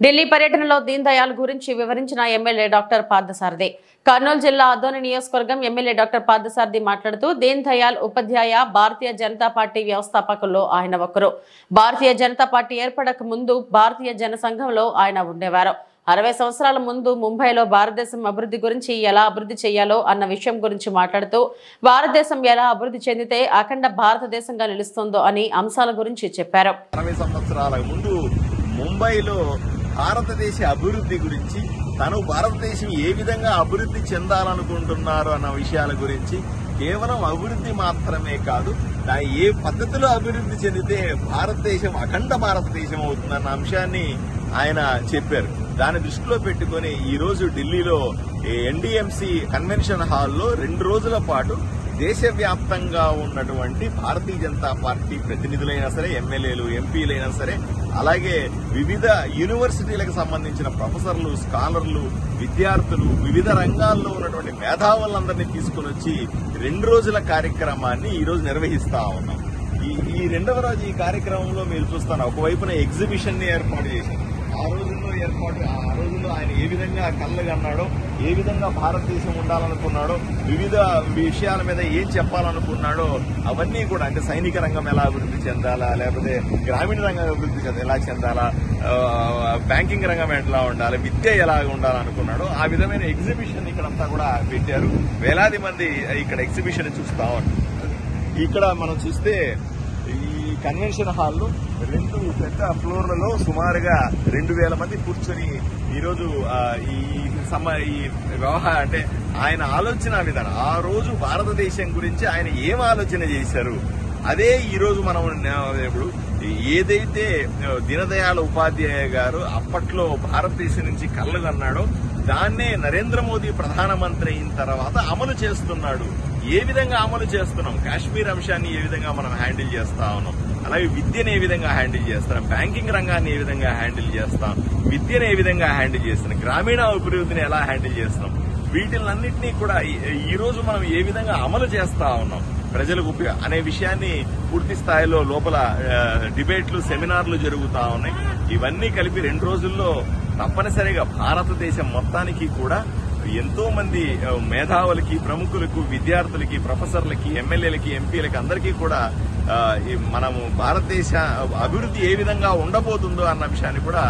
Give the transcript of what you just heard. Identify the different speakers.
Speaker 1: ఢిల్లీ పర్యటనలో దీన్ దయాళ్ గురించి వివరించిన ఎమ్మెల్యే డాక్టర్ పార్థసారథి. కర్నూలు జిల్లా ఆదోని నియోజకవర్గం ఎమ్మెల్యే డాక్టర్ పార్థసారథి మాట్లాడుతూ దీన్ దయాళ్ ఉపాధ్యాయ భారతీయ జనతా పార్టీ వ్యవస్థాపకుల్లో ఆయన ఒకరు. భారతీయ జనతా పార్టీ ఏర్పడక ముందు భారతీయ జనసంఘంలో ఆయన ఉండేవారు. 60 సంవత్సరాల ముందు ముంబైలో భారతదేశం అభివృద్ధి గురించి ఎలా అభివృద్ధి చేయాలో అన్న విషయం గురించి మాట్లాడుతూ భారతదేశం ఎలా అభివృద్ధి చెందితే అఖండ భారతదేశంగా నిలుస్తుందో అని అంశాల గురించి చెప్పారు.
Speaker 2: 60 సంవత్సరాల ముందు ముంబైలో భారతదేశ అభివృద్ధి గురించి, తను భారతదేశం ఏ విధంగా అభివృద్ధి చెందాలనుకుంటున్నారు అన్న విషయాల గురించి, కేవలం అభివృద్ధి మాత్రమే కాదు, ఏ పద్ధతిలో అభివృద్ధి చెందితే భారతదేశం అఖండ భారతదేశం అవుతుందన్న అంశాన్ని ఆయన చెప్పారు. దాన్ని దృష్టిలో పెట్టుకుని ఈ రోజు ఢిల్లీలో ఎన్డీఎంసీ కన్వెన్షన్ హాల్లో 2 రోజుల పాటు దేశవ్యాప్తంగా ఉన్నటువంటి భారతీయ జనతా పార్టీ ప్రతినిధులైనా సరే, ఎమ్మెల్యేలు, ఎంపీలైనా సరే, అలాగే వివిధ యూనివర్సిటీలకు సంబంధించిన ప్రొఫెసర్లు, స్కాలర్లు, విద్యార్థులు, వివిధ రంగాల్లో ఉన్నటువంటి మేధావులందరినీ తీసుకుని వచ్చి 2 రోజుల కార్యక్రమాన్ని ఈ రోజు నిర్వహిస్తా ఉన్నాం. ఈ 2వ రోజు ఈ కార్యక్రమంలో మీరు చూస్తాను, ఒకవైపున ఎగ్జిబిషన్ ని ఏర్పాటు చేశారు. ఆ రోజుల్లో ఆయన ఏ విధంగా కళ్ళగన్నాడో, ఏ విధంగా భారతదేశం ఉండాలనుకున్నాడో, వివిధ విషయాల మీద ఏం చెప్పాలనుకున్నాడో అవన్నీ కూడా, అంటే సైనిక రంగం ఎలా అభివృద్ధి చెందాలా, లేకపోతే గ్రామీణ రంగం అభివృద్ధి ఎలా చెందాలా, బ్యాంకింగ్ రంగం ఎట్లా ఉండాలి, విద్య ఎలా ఉండాలనుకున్నాడో ఆ విధమైన ఎగ్జిబిషన్ ఇక్కడంతా కూడా పెట్టారు. వేలాది మంది ఇక్కడ ఎగ్జిబిషన్ చూస్తా ఉంటారు. ఇక్కడ మనం చూస్తే ఈ కన్వెన్షన్ హాల్లో 2 పెద్ద ఫ్లోర్లలో సుమారుగా 2000 మంది కూర్చొని ఈరోజు ఈ వ్యవహారం, అంటే ఆయన ఆలోచన విధానం, ఆ రోజు భారతదేశం గురించి ఆయన ఏం ఆలోచన చేశారు, అదే ఈ రోజు మనం ఇప్పుడు ఏదైతే దీనదయాళ్ ఉపాధ్యాయ గారు అప్పట్లో భారతదేశం నుంచి కళ్ళగన్నాడో దాన్నే నరేంద్ర మోదీ ప్రధానమంత్రి అయిన తర్వాత అమలు చేస్తున్నాడు. ఏ విధంగా అమలు చేస్తున్నాం, కాశ్మీర్ అంశాన్ని ఏ విధంగా మనం హ్యాండిల్ చేస్తా ఉన్నాం, అలాగే విద్యను ఏ విధంగా హ్యాండిల్ చేస్తున్నాం, బ్యాంకింగ్ రంగాన్ని ఏ విధంగా హ్యాండిల్ చేస్తాం, విద్యను ఏ విధంగా హ్యాండిల్ చేస్తున్నాం, గ్రామీణ అభివృద్ధిని ఎలా హ్యాండిల్ చేస్తున్నాం, వీటిలన్నింటినీ కూడా ఈ రోజు మనం ఏ విధంగా అమలు చేస్తా ఉన్నాం ప్రజలకు అనే విషయాన్ని పూర్తి స్థాయిలో లోపల డిబేట్లు, సెమినార్లు జరుగుతా ఉన్నాయి. ఇవన్నీ కలిపి 2 రోజుల్లో తప్పనిసరిగా భారతదేశం మొత్తానికి కూడా ఎంతో మంది మేధావులకి, ప్రముఖులకు, విద్యార్థులకి, ప్రొఫెసర్లకి, ఎమ్మెల్యేలకి, ఎంపీలకి అందరికీ కూడా మనము భారతదేశ అభివృద్ధి ఏ విధంగా ఉండబోతుందో అన్న విషయాన్ని కూడా